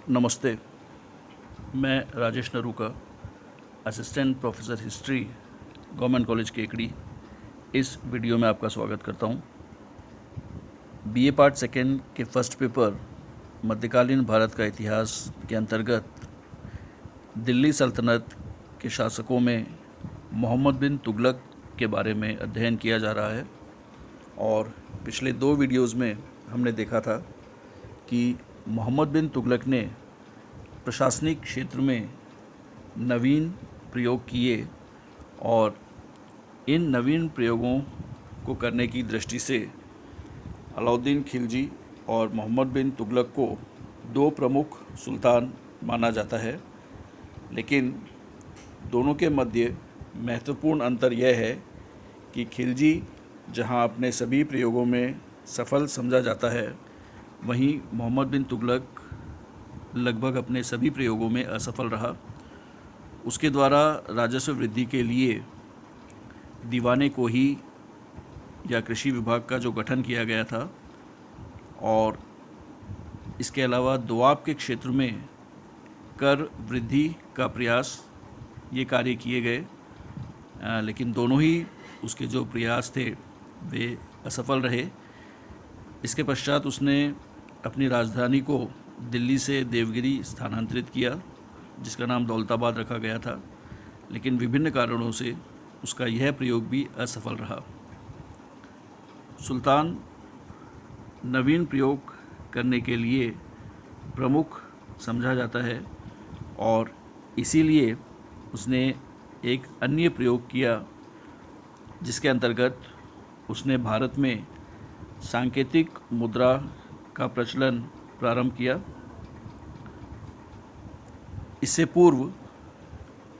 नमस्ते। मैं Rajesh Naruka, assistant professor history, government college Kekri. इस वीडियो में आपका स्वागत करता हूँ। बीए पार्ट सेकेंड के फर्स्ट पेपर मध्यकालीन भारत का इतिहास के अंतर्गत दिल्ली सल्तनत के शासकों में मोहम्मद बिन तुगलक के बारे में अध्ययन किया जा रहा है। और पिछले 2 वीडियोज़ में हमने देखा था कि मोहम्मद बिन तुगलक ने प्रशासनिक क्षेत्र में नवीन प्रयोग किए और इन नवीन प्रयोगों को करने की दृष्टि से अलाउद्दीन खिलजी और मोहम्मद बिन तुगलक को 2 प्रमुख सुल्तान माना जाता है। लेकिन दोनों के मध्य महत्वपूर्ण अंतर यह है कि खिलजी जहां अपने सभी प्रयोगों में सफल समझा जाता है, वहीं मोहम्मद बिन तुगलक लगभग अपने सभी प्रयोगों में असफल रहा। उसके द्वारा राजस्व वृद्धि के लिए दीवाने को ही या कृषि विभाग का जो गठन किया गया था, और इसके अलावा दोआब के क्षेत्र में कर वृद्धि का प्रयास ये कार्य किए गए, लेकिन दोनों ही उसके जो प्रयास थे वे असफल रहे। इसके पश्चात उसने अपनी राजधानी को दिल्ली से देवगिरी स्थानांतरित किया, जिसका नाम दौलताबाद रखा गया था, लेकिन विभिन्न कारणों से उसका यह प्रयोग भी असफल रहा। सुल्तान नवीन प्रयोग करने के लिए प्रमुख समझा जाता है और इसीलिए उसने एक अन्य प्रयोग किया, जिसके अंतर्गत उसने भारत में सांकेतिक मुद्रा का प्रचलन प्रारंभ किया। इससे पूर्व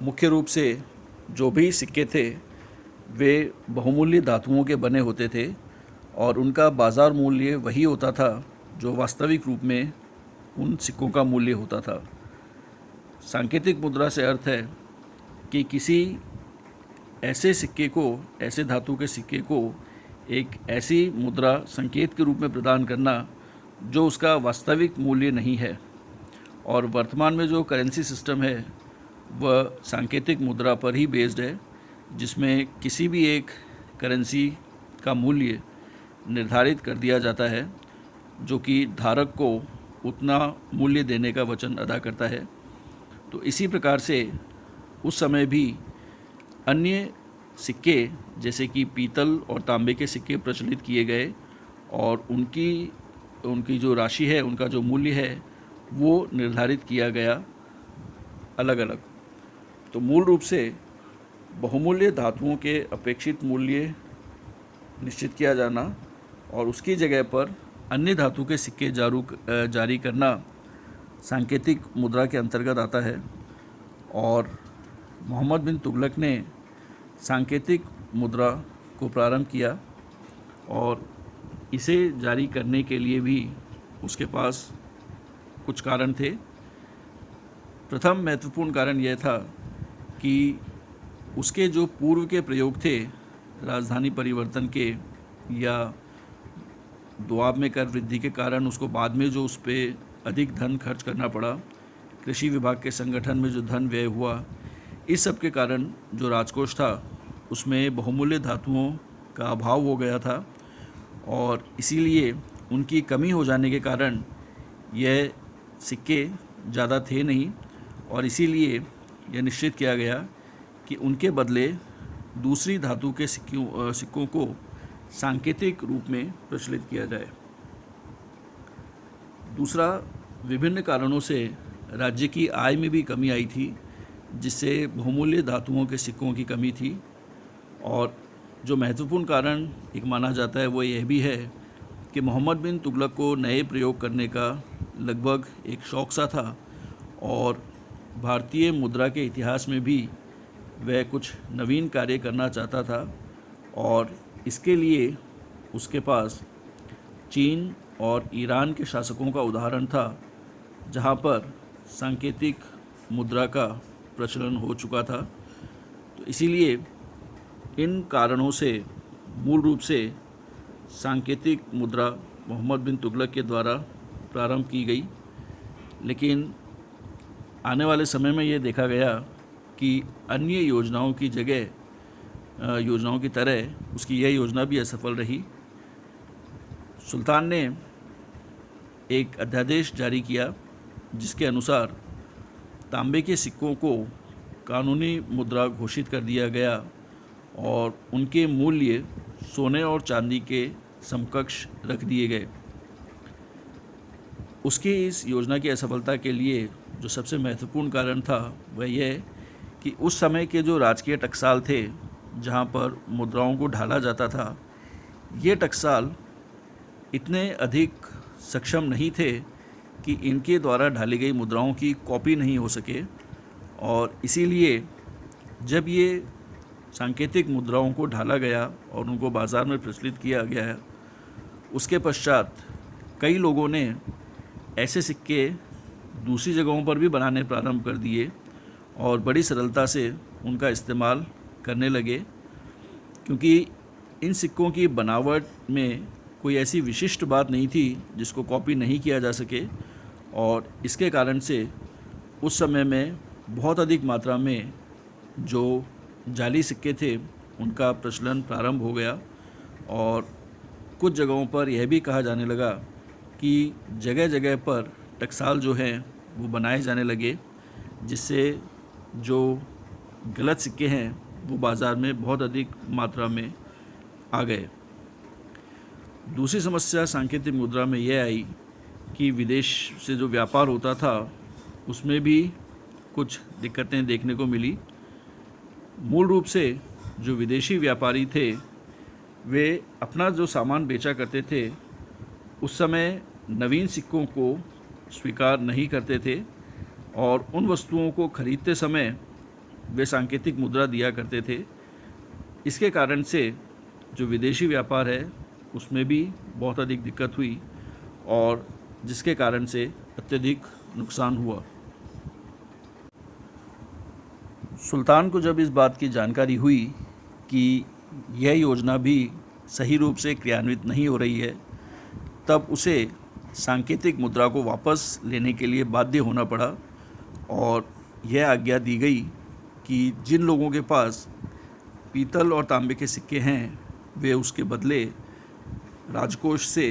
मुख्य रूप से जो भी सिक्के थे वे बहुमूल्य धातुओं के बने होते थे और उनका बाज़ार मूल्य वही होता था जो वास्तविक रूप में उन सिक्कों का मूल्य होता था। सांकेतिक मुद्रा से अर्थ है कि किसी ऐसे सिक्के को, ऐसे धातु के सिक्के को एक ऐसी मुद्रा संकेत के रूप में प्रदान करना जो उसका वास्तविक मूल्य नहीं है। और वर्तमान में जो करेंसी सिस्टम है वह सांकेतिक मुद्रा पर ही बेस्ड है, जिसमें किसी भी एक करेंसी का मूल्य निर्धारित कर दिया जाता है जो कि धारक को उतना मूल्य देने का वचन अदा करता है। तो इसी प्रकार से उस समय भी अन्य सिक्के जैसे कि पीतल और तांबे के सिक्के प्रचलित किए गए और उनकी जो राशि है, उनका जो मूल्य है वो निर्धारित किया गया अलग अलग। तो मूल रूप से बहुमूल्य धातुओं के अपेक्षित मूल्य निश्चित किया जाना और उसकी जगह पर अन्य धातु के सिक्के जारी करना सांकेतिक मुद्रा के अंतर्गत आता है। और मोहम्मद बिन तुगलक ने सांकेतिक मुद्रा को प्रारंभ किया और इसे जारी करने के लिए भी उसके पास कुछ कारण थे। प्रथम महत्वपूर्ण कारण यह था कि उसके जो पूर्व के प्रयोग थे राजधानी परिवर्तन के या दोआब में कर वृद्धि के कारण उसको बाद में जो उस पर अधिक धन खर्च करना पड़ा, कृषि विभाग के संगठन में जो धन व्यय हुआ, इस सब के कारण जो राजकोष था उसमें बहुमूल्य धातुओं का अभाव हो गया था और इसीलिए उनकी कमी हो जाने के कारण यह सिक्के ज़्यादा थे नहीं और इसीलिए यह निश्चित किया गया कि उनके बदले दूसरी धातु के सिक्कों को सांकेतिक रूप में प्रचलित किया जाए। दूसरा, विभिन्न कारणों से राज्य की आय में भी कमी आई थी, जिससे बहुमूल्य धातुओं के सिक्कों की कमी थी। और जो महत्वपूर्ण कारण एक माना जाता है वो यह भी है कि मोहम्मद बिन तुगलक को नए प्रयोग करने का लगभग एक शौक सा था और भारतीय मुद्रा के इतिहास में भी वह कुछ नवीन कार्य करना चाहता था और इसके लिए उसके पास चीन और ईरान के शासकों का उदाहरण था, जहां पर सांकेतिक मुद्रा का प्रचलन हो चुका था। तो इसीलिए इन कारणों से मूल रूप से सांकेतिक मुद्रा मोहम्मद बिन तुगलक के द्वारा प्रारंभ की गई। लेकिन आने वाले समय में ये देखा गया कि अन्य योजनाओं की योजनाओं की तरह उसकी यह योजना भी असफल रही। सुल्तान ने एक अध्यादेश जारी किया जिसके अनुसार तांबे के सिक्कों को कानूनी मुद्रा घोषित कर दिया गया और उनके मूल्य सोने और चांदी के समकक्ष रख दिए गए। उसकी इस योजना की असफलता के लिए जो सबसे महत्वपूर्ण कारण था वह यह कि उस समय के जो राजकीय टकसाल थे जहाँ पर मुद्राओं को ढाला जाता था, ये टकसाल इतने अधिक सक्षम नहीं थे कि इनके द्वारा ढाली गई मुद्राओं की कॉपी नहीं हो सके, और इसीलिए जब ये सांकेतिक मुद्राओं को ढाला गया और उनको बाज़ार में प्रचलित किया गया, उसके पश्चात कई लोगों ने ऐसे सिक्के दूसरी जगहों पर भी बनाने प्रारंभ कर दिए और बड़ी सरलता से उनका इस्तेमाल करने लगे, क्योंकि इन सिक्कों की बनावट में कोई ऐसी विशिष्ट बात नहीं थी जिसको कॉपी नहीं किया जा सके, और इसके कारण से उस समय में बहुत अधिक मात्रा में जो जाली सिक्के थे उनका प्रचलन प्रारंभ हो गया। और कुछ जगहों पर यह भी कहा जाने लगा कि जगह जगह पर टकसाल जो हैं वो बनाए जाने लगे, जिससे जो गलत सिक्के हैं वो बाज़ार में बहुत अधिक मात्रा में आ गए। दूसरी समस्या सांकेतिक मुद्रा में यह आई कि विदेश से जो व्यापार होता था उसमें भी कुछ दिक्कतें देखने को मिली। मूल रूप से जो विदेशी व्यापारी थे वे अपना जो सामान बेचा करते थे उस समय नवीन सिक्कों को स्वीकार नहीं करते थे, और उन वस्तुओं को खरीदते समय वे सांकेतिक मुद्रा दिया करते थे। इसके कारण से जो विदेशी व्यापार है उसमें भी बहुत अधिक दिक्कत हुई, और जिसके कारण से अत्यधिक नुकसान हुआ। सुल्तान को जब इस बात की जानकारी हुई कि यह योजना भी सही रूप से क्रियान्वित नहीं हो रही है, तब उसे सांकेतिक मुद्रा को वापस लेने के लिए बाध्य होना पड़ा, और यह आज्ञा दी गई कि जिन लोगों के पास पीतल और तांबे के सिक्के हैं वे उसके बदले राजकोष से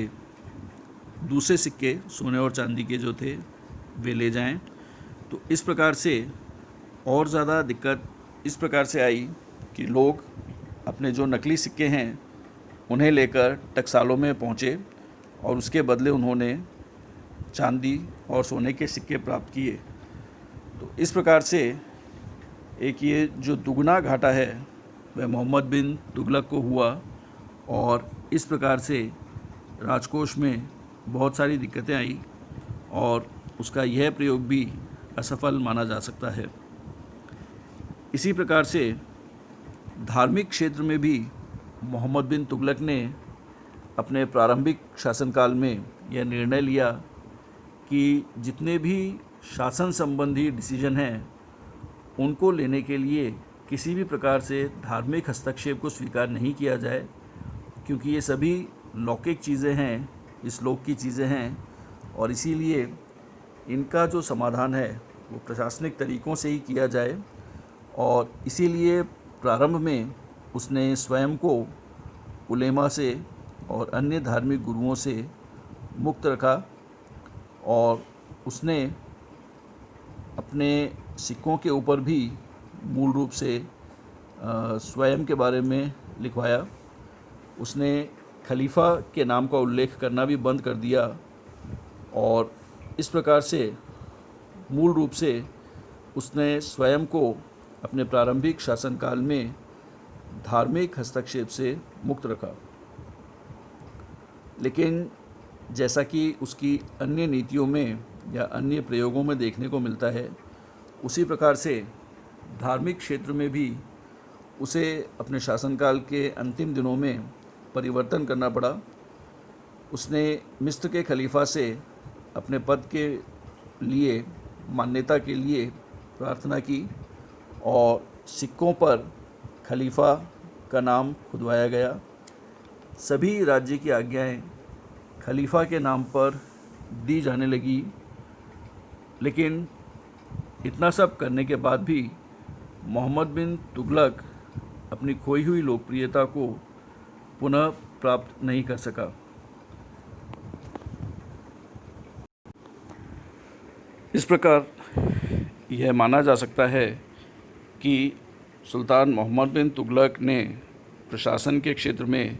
दूसरे सिक्के सोने और चांदी के जो थे वे ले जाएं। तो इस प्रकार से और ज़्यादा दिक्कत इस प्रकार से आई कि लोग अपने जो नकली सिक्के हैं उन्हें लेकर टकसालों में पहुँचे और उसके बदले उन्होंने चांदी और सोने के सिक्के प्राप्त किए। तो इस प्रकार से एक ये जो दुगना घाटा है वह मोहम्मद बिन तुगलक को हुआ, और इस प्रकार से राजकोष में बहुत सारी दिक्कतें आई और उसका यह प्रयोग भी असफल माना जा सकता है। इसी प्रकार से धार्मिक क्षेत्र में भी मोहम्मद बिन तुगलक ने अपने प्रारंभिक शासनकाल में यह निर्णय लिया कि जितने भी शासन संबंधी डिसीजन हैं उनको लेने के लिए किसी भी प्रकार से धार्मिक हस्तक्षेप को स्वीकार नहीं किया जाए, क्योंकि ये सभी लौकिक चीज़ें हैं, इस लोक की चीज़ें हैं, और इसीलिए इनका जो समाधान है वो प्रशासनिक तरीक़ों से ही किया जाए। और इसीलिए प्रारंभ में उसने स्वयं को उलेमा से और अन्य धार्मिक गुरुओं से मुक्त रखा, और उसने अपने सिक्कों के ऊपर भी मूल रूप से स्वयं के बारे में लिखवाया। उसने खलीफा के नाम का उल्लेख करना भी बंद कर दिया, और इस प्रकार से मूल रूप से उसने स्वयं को अपने प्रारंभिक शासनकाल में धार्मिक हस्तक्षेप से मुक्त रखा। लेकिन जैसा कि उसकी अन्य नीतियों में या अन्य प्रयोगों में देखने को मिलता है, उसी प्रकार से धार्मिक क्षेत्र में भी उसे अपने शासनकाल के अंतिम दिनों में परिवर्तन करना पड़ा। उसने मिस्र के खलीफा से अपने पद के लिए मान्यता के लिए प्रार्थना की, और सिक्कों पर खलीफा का नाम खुदवाया गया। सभी राज्य की आज्ञाएं खलीफा के नाम पर दी जाने लगी, लेकिन इतना सब करने के बाद भी मोहम्मद बिन तुगलक अपनी खोई हुई लोकप्रियता को पुनः प्राप्त नहीं कर सका। इस प्रकार यह माना जा सकता है कि सुल्तान मोहम्मद बिन तुगलक ने प्रशासन के क्षेत्र में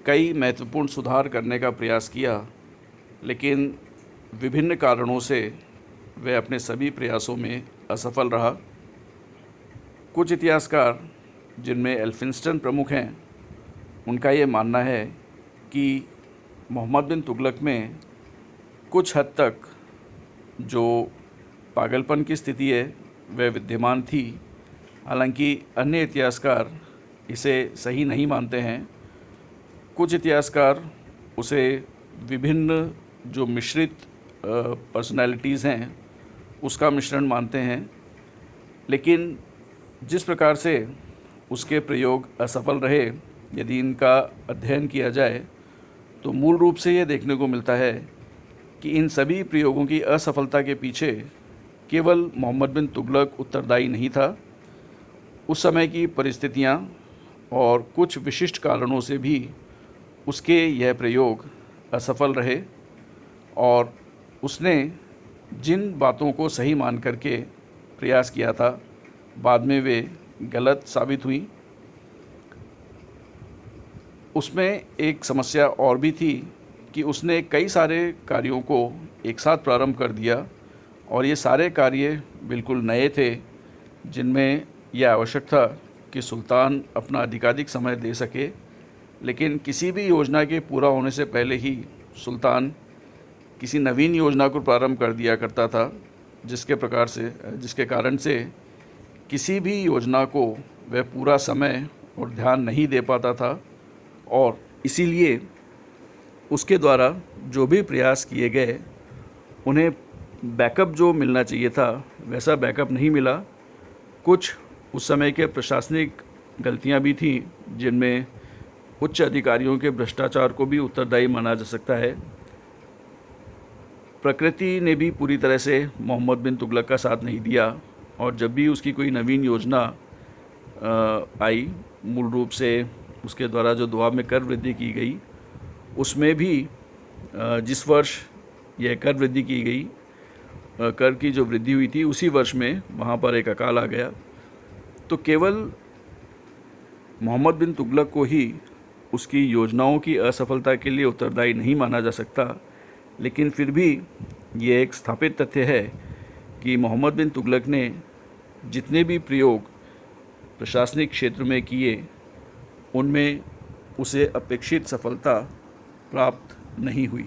कई महत्वपूर्ण सुधार करने का प्रयास किया, लेकिन विभिन्न कारणों से वह अपने सभी प्रयासों में असफल रहा। कुछ इतिहासकार, जिनमें एल्फिंस्टन प्रमुख हैं, उनका ये मानना है कि मोहम्मद बिन तुगलक में कुछ हद तक जो पागलपन की स्थिति है वह विद्यमान थी। हालांकि अन्य इतिहासकार इसे सही नहीं मानते हैं। कुछ इतिहासकार उसे विभिन्न जो मिश्रित पर्सनैलिटीज़ हैं उसका मिश्रण मानते हैं। लेकिन जिस प्रकार से उसके प्रयोग असफल रहे, यदि इनका अध्ययन किया जाए तो मूल रूप से यह देखने को मिलता है कि इन सभी प्रयोगों की असफलता के पीछे केवल मोहम्मद बिन तुगलक उत्तरदायी नहीं था। उस समय की परिस्थितियां और कुछ विशिष्ट कारणों से भी उसके यह प्रयोग असफल रहे और उसने जिन बातों को सही मान करके प्रयास किया था, बाद में वे गलत साबित हुई। उसमें एक समस्या और भी थी कि उसने कई सारे कार्यों को एक साथ प्रारंभ कर दिया और ये सारे कार्य बिल्कुल नए थे, जिनमें यह आवश्यक था कि सुल्तान अपना अधिकाधिक समय दे सके। लेकिन किसी भी योजना के पूरा होने से पहले ही सुल्तान किसी नवीन योजना को प्रारंभ कर दिया करता था, जिसके कारण से किसी भी योजना को वह पूरा समय और ध्यान नहीं दे पाता था और इसीलिए उसके द्वारा जो भी प्रयास किए गए उन्हें बैकअप जो मिलना चाहिए था वैसा बैकअप नहीं मिला। कुछ उस समय के प्रशासनिक गलतियां भी थीं, जिनमें उच्च अधिकारियों के भ्रष्टाचार को भी उत्तरदायी माना जा सकता है। प्रकृति ने भी पूरी तरह से मोहम्मद बिन तुगलक का साथ नहीं दिया और जब भी उसकी कोई नवीन योजना आई, मूल रूप से उसके द्वारा जो दुआब में कर वृद्धि की गई, उसमें भी जिस वर्ष यह कर वृद्धि की गई, कर की जो वृद्धि हुई थी उसी वर्ष में वहाँ पर एक अकाल आ गया। तो केवल मोहम्मद बिन तुगलक को ही उसकी योजनाओं की असफलता के लिए उत्तरदायी नहीं माना जा सकता, लेकिन फिर भी ये एक स्थापित तथ्य है कि मोहम्मद बिन तुगलक ने जितने भी प्रयोग प्रशासनिक क्षेत्र में किए उनमें उसे अपेक्षित सफलता प्राप्त नहीं हुई।